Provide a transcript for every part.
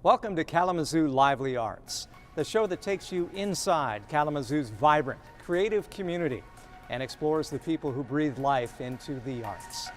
Welcome to Kalamazoo Lively Arts, the show that takes you inside Kalamazoo's vibrant, creative community and explores the people who breathe life into the arts.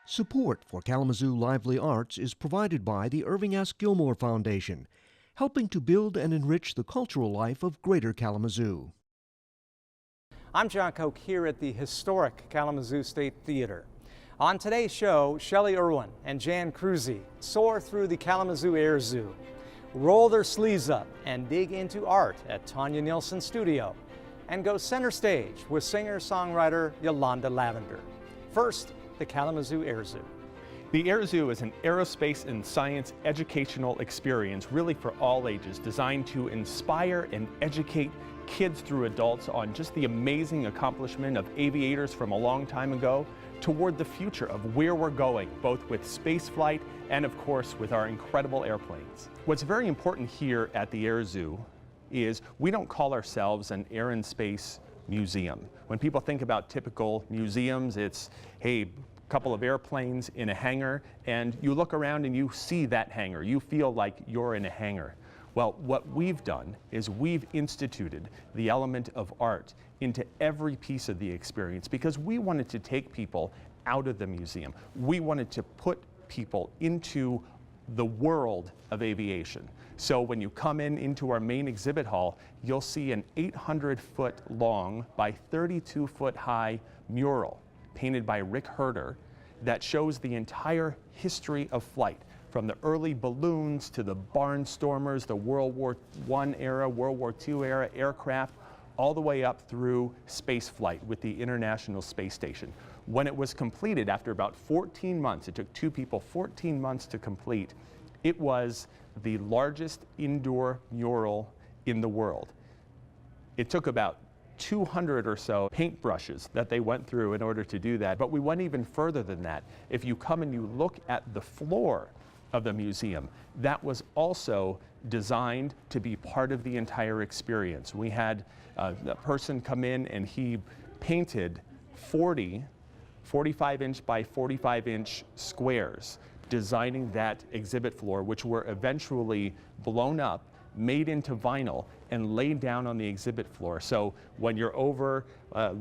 Support for Kalamazoo Lively Arts is provided by the Irving S. Gilmore Foundation, helping to build and enrich the cultural life of Greater Kalamazoo. I'm John Koch here at the historic Kalamazoo State Theater. On today's show, Shelley Irwin and Jan Cruzy soar through the Kalamazoo Air Zoo, roll their sleeves up and dig into art at Tonya Neilsen Studio, and go center stage with singer-songwriter Yolonda Lavender. First, the Kalamazoo Air Zoo. The Air Zoo is an aerospace and science educational experience really for all ages, designed to inspire and educate kids through adults on just the amazing accomplishment of aviators from a long time ago toward the future of where we're going, both with space flight and of course with our incredible airplanes. What's very important here at the Air Zoo is we don't call ourselves an air and space museum. When people think about typical museums, it's, hey, couple of airplanes in a hangar, and you look around and you see that hangar. You feel like you're in a hangar. Well, what we've done is we've instituted the element of art into every piece of the experience because we wanted to take people out of the museum. We wanted to put people into the world of aviation. So when you come into our main exhibit hall, you'll see an 800-foot long by 32-foot high mural painted by Rick Herder that shows the entire history of flight, from the early balloons to the barnstormers, the World War I era, World War II era aircraft, all the way up through space flight with the International Space Station. When it was completed after about 14 months, it took two people 14 months to complete, it was the largest indoor mural in the world. It took about 200 or so paintbrushes that they went through in order to do that. But we went even further than that. If you come and you look at the floor of the museum, that was also designed to be part of the entire experience. We had a person come in and he painted 45-inch by 45-inch squares, designing that exhibit floor, which were eventually blown up, made into vinyl, and laid down on the exhibit floor. So when you're over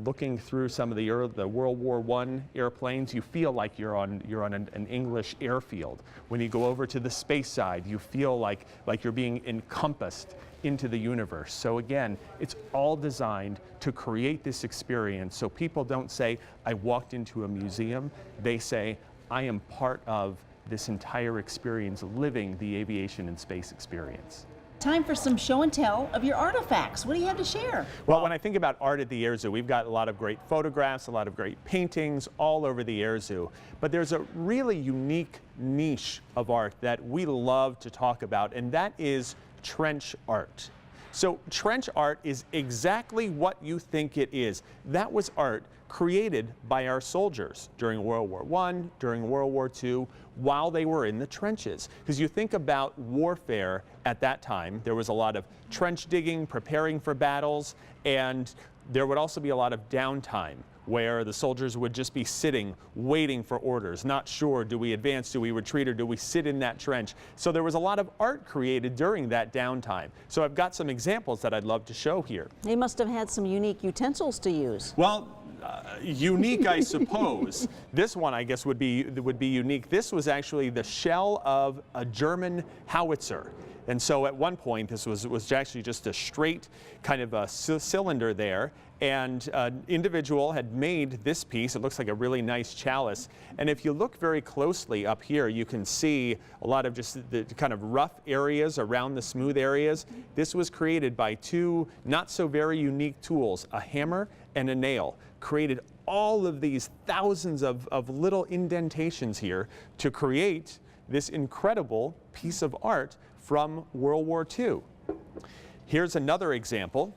looking through some of the World War I airplanes, you feel like you're on an English airfield. When you go over to the space side, you feel like you're being encompassed into the universe. So again, it's all designed to create this experience so people don't say, I walked into a museum. They say, I am part of this entire experience, living the aviation and space experience. Time for some show and tell of your artifacts. What do you have to share? Well, when I think about art at the Air Zoo, we've got a lot of great photographs, a lot of great paintings all over the Air Zoo. But there's a really unique niche of art that we love to talk about, and that is trench art. So trench art is exactly what you think it is. That was art created by our soldiers during World War I, during World War II, while they were in the trenches. Because you think about warfare at that time, there was a lot of trench digging, preparing for battles, and there would also be a lot of downtime where the soldiers would just be sitting, waiting for orders, not sure, do we advance, do we retreat, or do we sit in that trench? So there was a lot of art created during that downtime. So I've got some examples that I'd love to show here. They must have had some unique utensils to use. Well, unique, I suppose. This one, I guess, would be unique. This was actually the shell of a German howitzer. And so at one point, this was actually just a straight kind of a cylinder there. And an individual had made this piece. It looks like a really nice chalice. And if you look very closely up here, you can see a lot of just the kind of rough areas around the smooth areas. This was created by two not so very unique tools, a hammer and a nail. Created all of these thousands of little indentations here to create this incredible piece of art from World War II. Here's another example.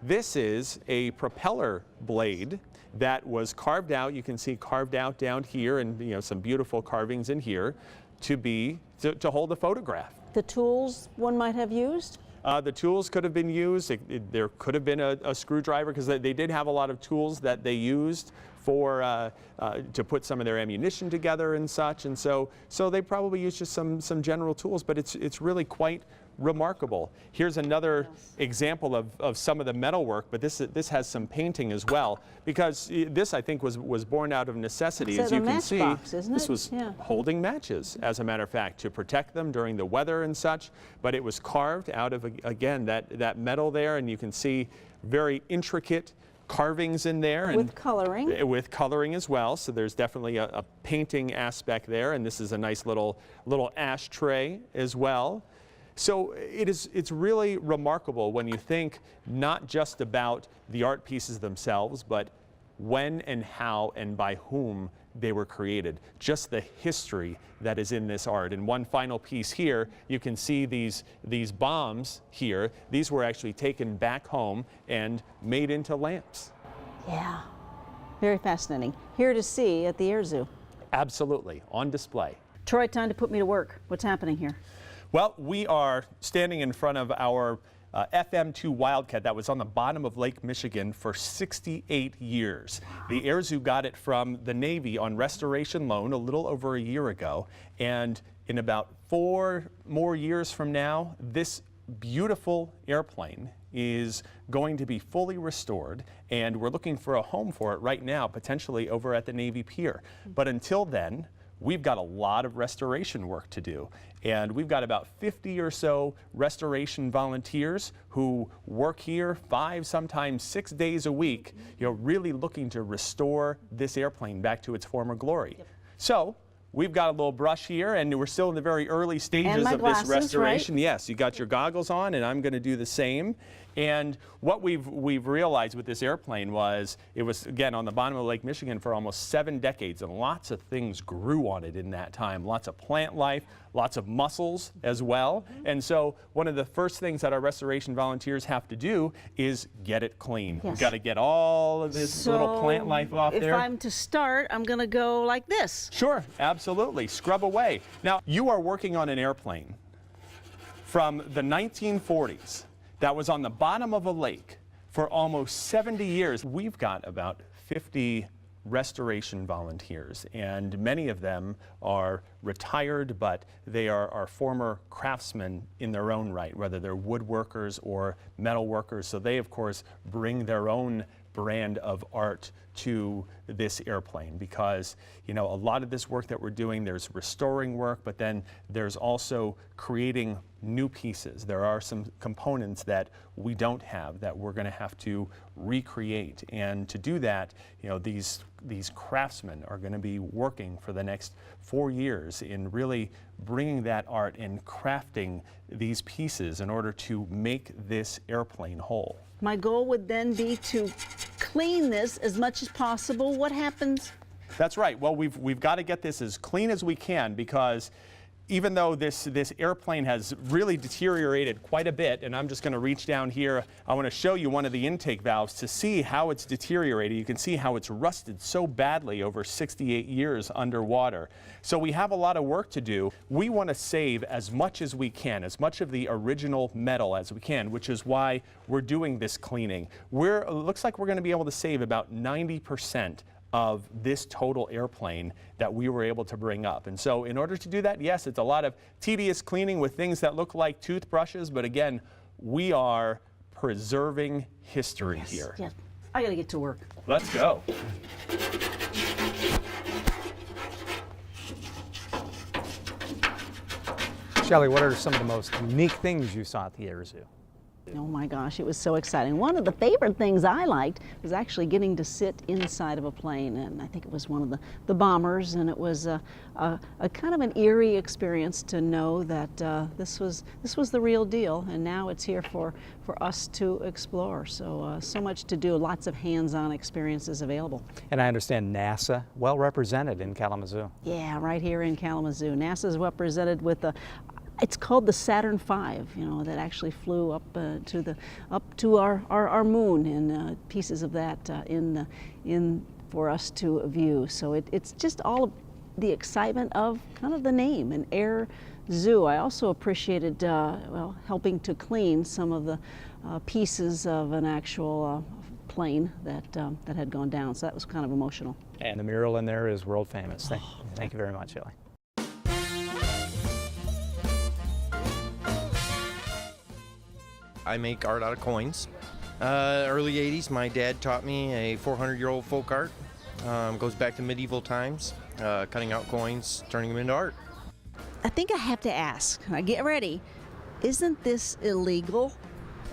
This is a propeller blade that was carved out. You can see carved out down here, and some beautiful carvings in here to hold a photograph. The tools one might have used? The tools could have been used. There could have been a screwdriver, because they did have a lot of tools that they used for to put some of their ammunition together and such. And so they probably used just some general tools, but it's really quite remarkable. Here's another example of some of the metal work, but this has some painting as well, because this, I think, was born out of necessity. As you can see, this was holding matches, as a matter of fact, to protect them during the weather and such. But it was carved out of, again, that metal there, and you can see very intricate carvings in there. With coloring. With coloring as well, so there's definitely a painting aspect there, and this is a nice little ashtray as well. So it's really remarkable when you think not just about the art pieces themselves, but when and how and by whom they were created. Just the history that is in this art. And one final piece here, you can see these bombs here. These were actually taken back home and made into lamps. Yeah, very fascinating. Here to see at the Air Zoo. Absolutely, on display. Troy, time to put me to work. What's happening here? Well, we are standing in front of our FM2 Wildcat that was on the bottom of Lake Michigan for 68 years. The Air Zoo got it from the Navy on restoration loan a little over a year ago, and in about 4 more years from now, this beautiful airplane is going to be fully restored, and we're looking for a home for it right now, potentially over at the Navy Pier. But until then, we've got a lot of restoration work to do. And we've got about 50 or so restoration volunteers who work here 5, sometimes 6 days a week, really looking to restore this airplane back to its former glory. Yep. So we've got a little brush here, and we're still in the very early stages of this restoration. Right? Yes, you got your goggles on, and I'm going to do the same. And what we've realized with this airplane was it was, again, on the bottom of Lake Michigan for almost 7 decades, and lots of things grew on it in that time. Lots of plant life, lots of mussels as well. And so one of the first things that our restoration volunteers have to do is get it clean. Yes. We've got to get all of this little plant life off there. If I'm to start, I'm going to go like this. Sure, absolutely. Scrub away. Now, you are working on an airplane from the 1940s. That was on the bottom of a lake for almost 70 years. We've got about 50 restoration volunteers, and many of them are retired, but they are former craftsmen in their own right, whether they're woodworkers or metal workers. So they, of course, bring their own brand of art to this airplane, because a lot of this work that we're doing, there's restoring work, but then there's also creating new pieces. There are some components that we don't have that we're going to have to recreate, and to do that, these craftsmen are going to be working for the next 4 years in really bringing that art and crafting these pieces in order to make this airplane whole. My goal would then be to clean this as much as possible. What happens? That's right. Well, we've got to get this as clean as we can, because even though this airplane has really deteriorated quite a bit, and I'm just going to reach down here, I want to show you one of the intake valves to see how it's deteriorated. You can see how it's rusted so badly over 68 years underwater. So we have a lot of work to do. We want to save as much as we can, as much of the original metal as we can, which is why we're doing this cleaning. It looks like we're going to be able to save about 90% of this total airplane that we were able to bring up. And so in order to do that, yes, it's a lot of tedious cleaning with things that look like toothbrushes, but again, we are preserving history here. Yes. I gotta get to work. Let's go. Shelley, what are some of the most unique things you saw at the Air Zoo? Oh my gosh, it was so exciting. One of the favorite things I liked was actually getting to sit inside of a plane, and I think it was one of the bombers, and it was a kind of an eerie experience to know that this was the real deal, and now it's here for us to explore. So much to do, lots of hands-on experiences available. And I understand NASA well represented in Kalamazoo. Yeah, right here in Kalamazoo. NASA is represented with It's called the Saturn V, you know, that actually flew up to our moon, and pieces of that in for us to view. So it's just all of the excitement of kind of the name, an air zoo. I also appreciated well, helping to clean some of the pieces of an actual plane that had gone down. So that was kind of emotional. And the mural in there is world famous. Thank you very much, Shelley. I make art out of coins. Early 80s, my dad taught me a 400-year-old folk art. Goes back to medieval times, cutting out coins, turning them into art. I think I have to ask, get ready, isn't this illegal?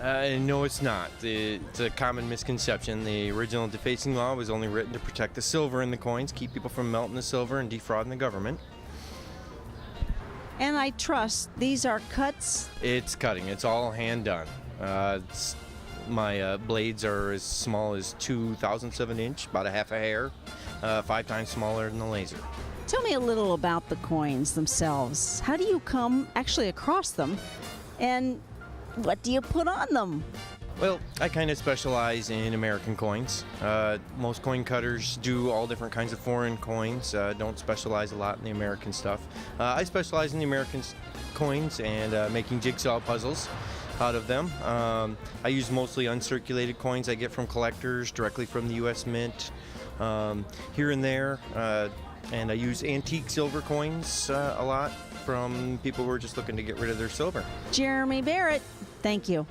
No, it's not. It's a common misconception. The original defacing law was only written to protect the silver in the coins, keep people from melting the silver and defrauding the government. And I trust these are cuts? It's cutting. It's all hand done. My blades are as small as 2/1000 of an inch, about a half a hair, 5 times smaller than the laser. Tell me a little about the coins themselves. How do you come actually across them, and what do you put on them? Well, I kind of specialize in American coins. Most coin cutters do all different kinds of foreign coins, don't specialize a lot in the American stuff. I specialize in the American coins and making jigsaw puzzles out of them. I use mostly uncirculated coins I get from collectors directly from the U.S. Mint here and there. And I use antique silver coins a lot from people who are just looking to get rid of their silver. Jeremy Barrett, thank you.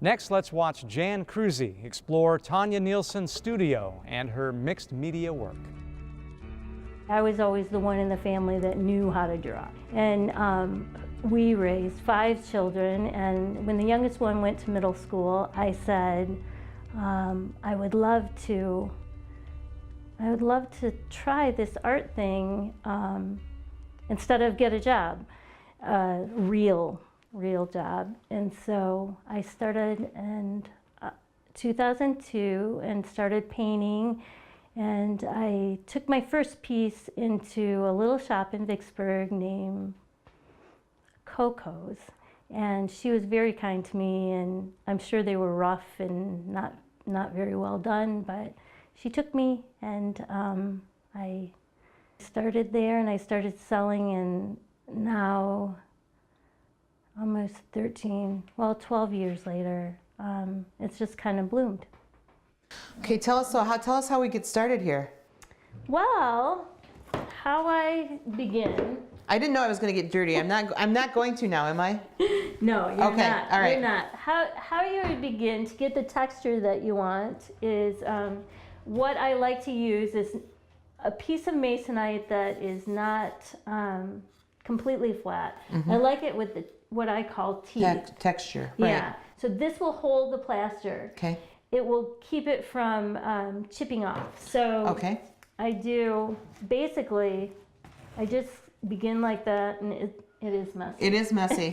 Next, let's watch Jan Cruzy explore Tonya Neilsen's studio and her mixed media work. I was always the one in the family that knew how to draw. And we raised 5 children, and when the youngest one went to middle school, I said, I would love to try this art thing instead of get a job, real job. And so I started in 2002 and started painting, and I took my first piece into a little shop in Vicksburg named Coco's, and she was very kind to me, and I'm sure they were rough and not very well done, but she took me, and I started there, and I started selling, and now almost 12 years later, it's just kind of bloomed. Okay, tell us how we get started here. Well, how I begin. I didn't know I was going to get dirty. I'm not going to now, am I? No, you're okay, not. All right. You're not. How you would begin to get the texture that you want is what I like to use is a piece of masonite that is not completely flat. Mm-hmm. I like it with what I call teeth. Texture. Right. Yeah. So this will hold the plaster. Okay. It will keep it from chipping off. So okay. I do basically. I just begin like that, and it is messy. It is messy.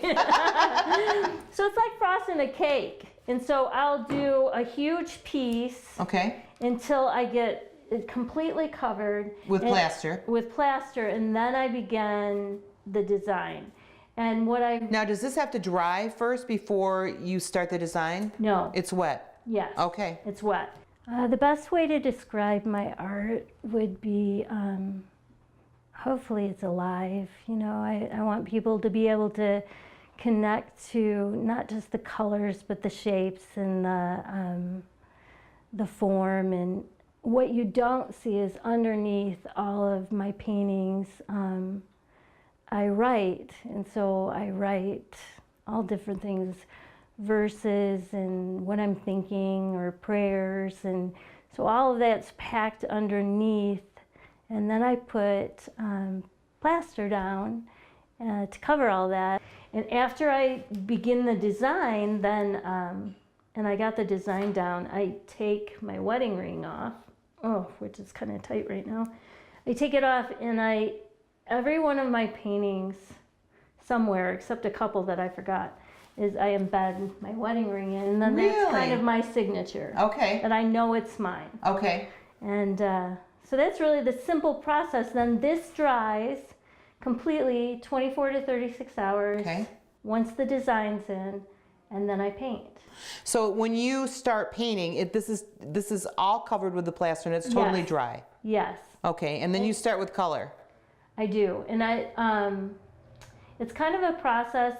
So it's like frosting a cake. And so I'll do a huge piece okay. until I get it completely covered. With plaster. With plaster, and then I begin the design. And Now, does this have to dry first before you start the design? No. It's wet? Yes. Okay. It's wet. The best way to describe my art would be hopefully it's alive. You know, I want people to be able to connect to not just the colors, but the shapes and the form. And what you don't see is underneath all of my paintings, I write. And so I write all different things, verses and what I'm thinking, or prayers. And so all of that's packed underneath. And then I put plaster down to cover all that. And after I begin the design, then, and I got the design down, I take my wedding ring off, which is kind of tight right now. I take it off, and every one of my paintings, somewhere, except a couple that I forgot, is I embed my wedding ring in, and then that's kind of my signature. Okay. And I know it's mine. Okay. And so that's really the simple process. Then this dries completely 24 to 36 hours. Okay. Once the design's in, and then I paint. So when you start painting, this is all covered with the plaster and it's totally Yes. dry. Yes, Okay, and then you start with color. I do. And it's kind of a process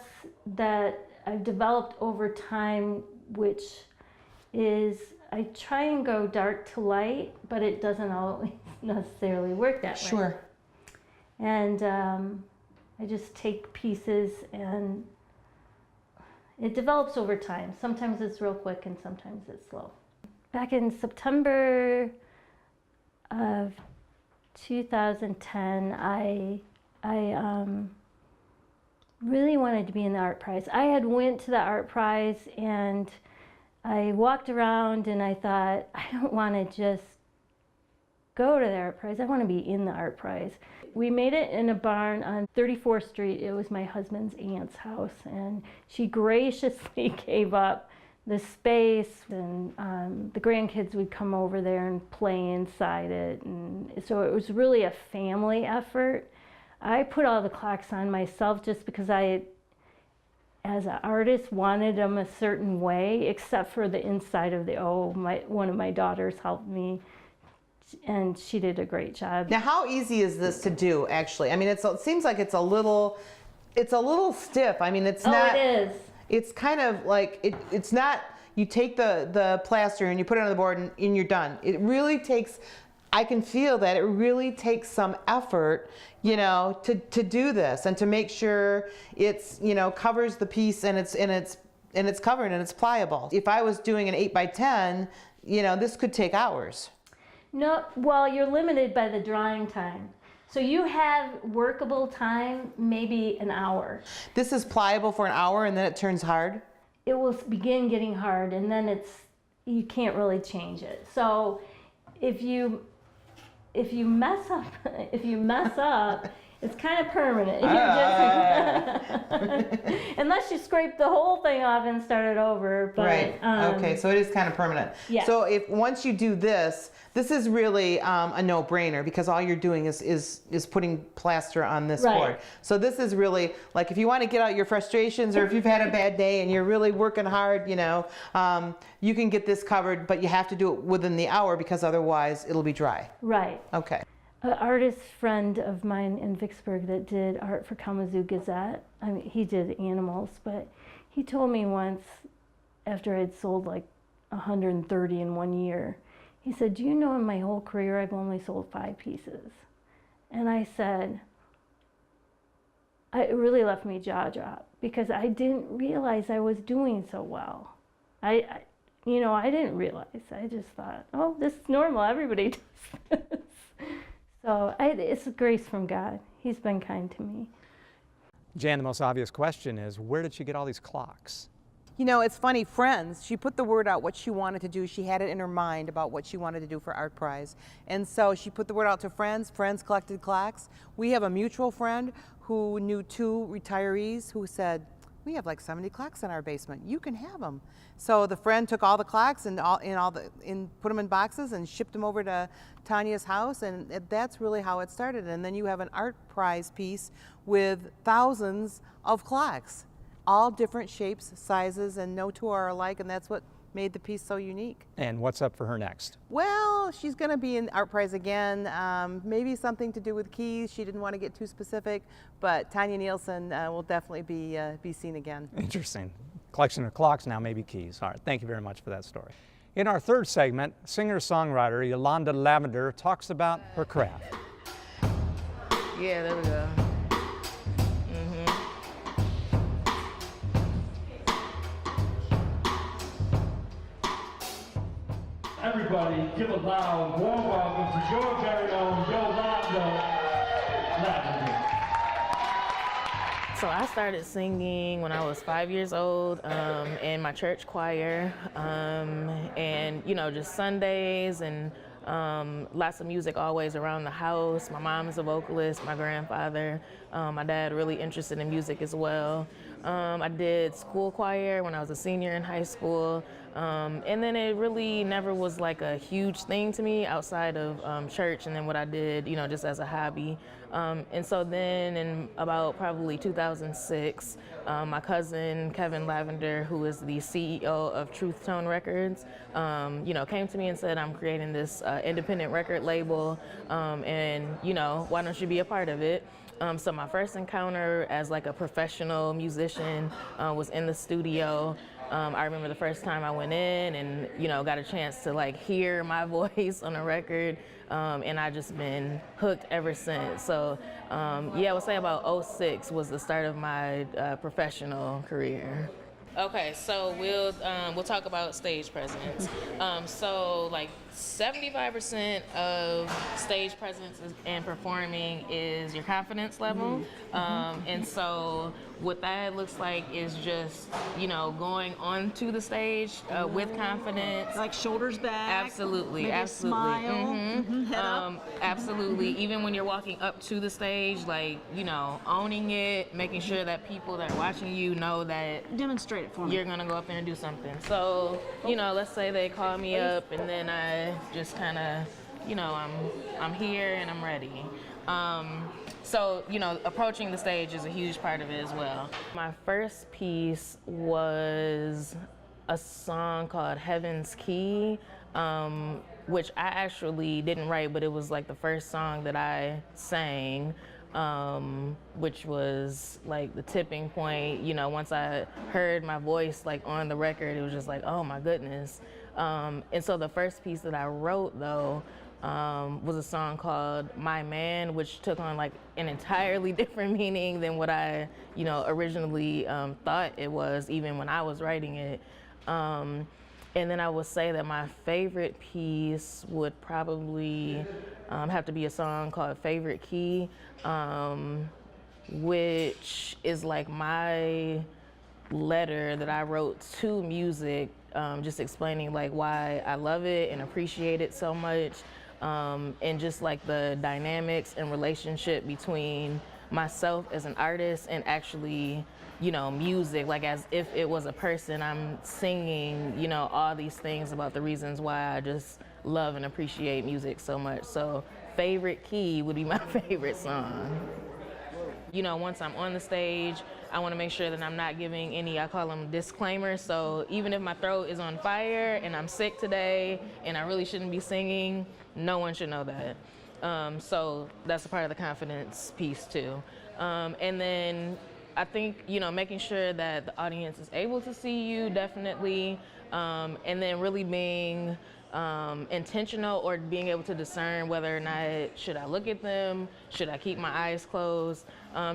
that I've developed over time, which is I try and go dark to light, but it doesn't always necessarily work that way. Sure. And I just take pieces and it develops over time. Sometimes it's real quick and sometimes it's slow. Back in September of 2010, I really wanted to be in the art prize. I had went to the art prize and I walked around and I thought, I don't want to just go to the art prize. I want to be in the art prize. We made it in a barn on 34th Street. It was my husband's aunt's house, and she graciously gave up the space, and the grandkids would come over there and play inside it. And so it was really a family effort. I put all the clocks on myself just because I, as an artist, wanted them a certain way, except for the inside of the O. One of my daughters helped me, and she did a great job. Now, how easy is this to do, actually? I mean, it seems like it's a little stiff. I mean, it's not. Oh, it is. It's kind of like, it's not, you take the plaster and you put it on the board and you're done. It really takes, I can feel that it really takes some effort, you know, to do this and to make sure it's, you know, covers the piece and it's covered and it's pliable. If I was doing an 8x10, you know, this could take hours. No, well, you're limited by the drying time. So you have workable time, maybe an hour. This is pliable for an hour and then it turns hard? It will begin getting hard and then you can't really change it. So if you mess up, it's kind of permanent. Unless you scrape the whole thing off and start it over. But, right. Okay, so it is kind of permanent. Yeah. So once you do this is really a no-brainer because all you're doing is putting plaster on this Right. board. So this is really like if you want to get out your frustrations or if you've had a bad day and you're really working hard, you know, you can get this covered, but you have to do it within the hour because otherwise it'll be dry. Right. Okay. An artist friend of mine in Vicksburg that did art for Kalamazoo Gazette, I mean, he did animals, but he told me once after I'd sold like 130 in 1 year, he said, do you know in my whole career I've only sold 5 pieces? And I said, it really left me jaw drop because I didn't realize I was doing so well. I didn't realize. I just thought, oh, this is normal, everybody does this. So it's a grace from God. He's been kind to me. Jan, the most obvious question is, where did she get all these clocks? You know, it's funny, Friends, she put the word out what she wanted to do. She had it in her mind about what she wanted to do for Art Prize. And so she put the word out to Friends. Friends collected clocks. We have a mutual friend who knew 2 retirees who said, we have like 70 clocks in our basement. You can have them. So the friend took all the clocks and put them in boxes and shipped them over to Tonya's house, and that's really how it started. And then you have an art prize piece with thousands of clocks, all different shapes, sizes, and no 2 are alike, and that's what made the piece so unique. And what's up for her next? Well, she's going to be in Art Prize again. Maybe something to do with keys. She didn't want to get too specific, but Tonya Neilsen will definitely be seen again. Interesting. Collection of clocks, now maybe keys. All right, thank you very much for that story. In our third segment, singer-songwriter Yolonda Lavender talks about her craft. Yeah, there we go. Everybody, give a loud, warm welcome to your very own Yolonda Lavender. So I started singing when I was 5 years old in my church choir, and just Sundays and lots of music always around the house. My mom is a vocalist, my grandfather, my dad really interested in music as well. I did school choir when I was a senior in high school. And then it really never was like a huge thing to me outside of church and then what I did, you know, just as a hobby. And so then in about probably 2006, my cousin Kevin Lavender, who is the CEO of Truth Tone Records, you know, came to me and said, I'm creating this independent record label, and, you know, why don't you be a part of it? So my first encounter as like a professional musician was in the studio. I remember the first time I went in and, you know, got a chance to like hear my voice on a record, and I just been hooked ever since. So yeah, I would say about 2006 was the start of my professional career. Okay, so we'll talk about stage presence. So like 75% of stage presence and performing is your confidence level. And so what that looks like is just, you know, going onto the stage with confidence. Like shoulders back. Absolutely, maybe absolutely. A smile. Head up. Absolutely. Even when you're walking up to the stage, like, you know, owning it, making sure that people that are watching you know that Demonstrate it for me. you're gonna go up there and do something. So, you know, let's say they call me up and then I just kind of, you know, I'm here and I'm ready. So, you know, approaching the stage is a huge part of it as well. My first piece was a song called Heaven's Key, which I actually didn't write, but it was like the first song that I sang, which was like the tipping point. You know, once I heard my voice like on the record, it was just like, oh my goodness. And so the first piece that I wrote though, was a song called My Man, which took on like an entirely different meaning than what I, you know, originally thought it was, even when I was writing it. And then I would say that my favorite piece would probably have to be a song called Favorite Key, which is like my letter that I wrote to music, just explaining like why I love it and appreciate it so much. And just like the dynamics and relationship between myself as an artist and actually, you know, music, like as if it was a person. I'm singing, you know, all these things about the reasons why I just love and appreciate music so much. So Favorite Key would be my favorite song. You know, once I'm on the stage, I want to make sure that I'm not giving any, I call them disclaimers. So even if my throat is on fire and I'm sick today and I really shouldn't be singing, no one should know that. So that's a part of the confidence piece too. And then I think, you know, making sure that the audience is able to see you, definitely. And then really being intentional, or being able to discern whether or not should I look at them, should I keep my eyes closed,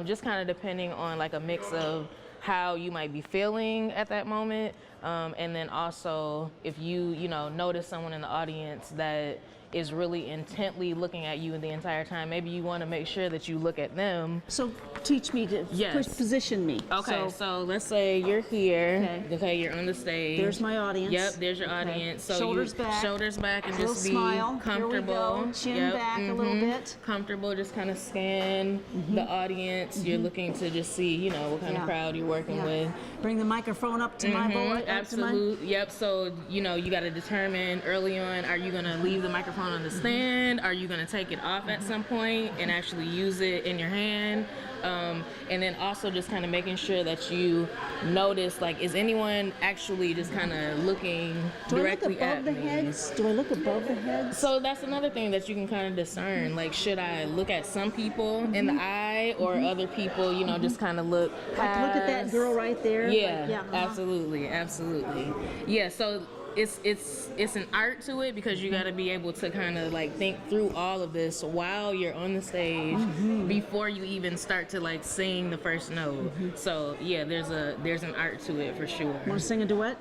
just kind of depending on like a mix of how you might be feeling at that moment, and then also if you know, notice someone in the audience that is really intently looking at you the entire time, maybe you want to make sure that you look at them. So teach me to position me. Okay, so let's say you're here. Okay, you're on the stage. There's my audience. Yep, there's your audience. So shoulders back. Shoulders back, and just be smile. comfortable. Here we go. Chin back a little bit. Comfortable, just kind of scan the audience. You're looking to just see, you know, what kind of crowd you're working with. Bring the microphone up to my voice. Absolutely. Yep. So, you know, you got to determine early on, are you going to leave the microphone on the stand? Are you going to take it off at some point and actually use it in your hand? And then also just kind of making sure that you notice, like, is anyone actually just kind of looking directly at me? Do I look above the heads? So that's another thing that you can kind of discern. Like, should I look at some people in the eye, or other people, you know, just kind of look past? Like, look at that girl right there. Yeah, absolutely, absolutely. Yeah, so it's an art to it, because you got to be able to kind of like think through all of this while you're on the stage before you even start to like sing the first note. So yeah, there's an art to it for sure. Want to sing a duet?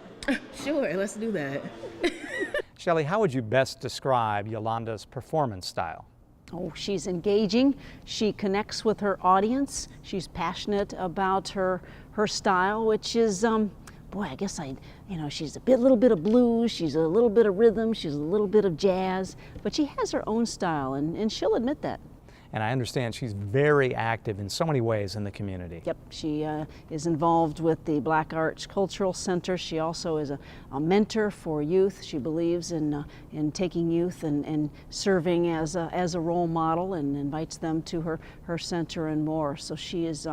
Sure, let's do that. Shelley, how would you best describe Yolonda's performance style? Oh, she's engaging. She connects with her audience. She's passionate about her style, which is boy, I guess she's a little bit of blues, she's a little bit of rhythm, she's a little bit of jazz, but she has her own style, and she'll admit that. And I understand she's very active in so many ways in the community. Yep, she is involved with the Black Arts Cultural Center. She also is a mentor for youth. She believes in taking youth and serving as a role model, and invites them to her center and more. So she is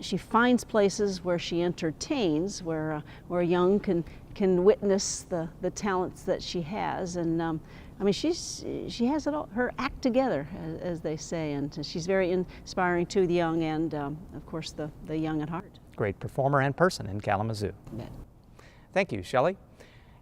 she finds places where she entertains, where young can witness the talents that she has, and I mean, she has it all, her act together, as they say, and she's very inspiring to the young and, of course, the young at heart. Great performer and person in Kalamazoo. Bet. Thank you, Shelley.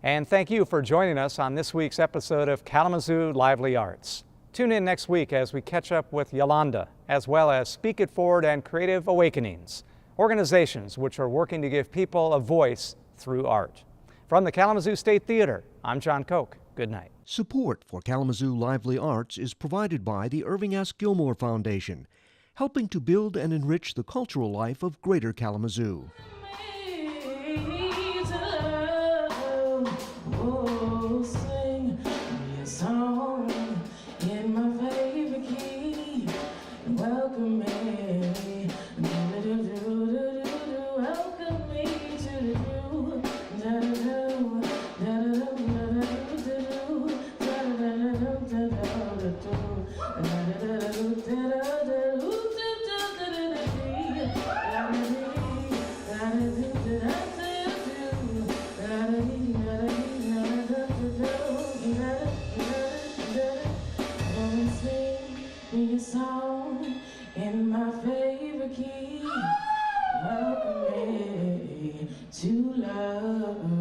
And thank you for joining us on this week's episode of Kalamazoo Lively Arts. Tune in next week as we catch up with Yolonda, as well as Speak It Forward and Creative Awakenings, organizations which are working to give people a voice through art. From the Kalamazoo State Theater, I'm John Koch. Good night. Support for Kalamazoo Lively Arts is provided by the Irving S. Gilmore Foundation, helping to build and enrich the cultural life of Greater Kalamazoo. In my favorite key, welcome me to love.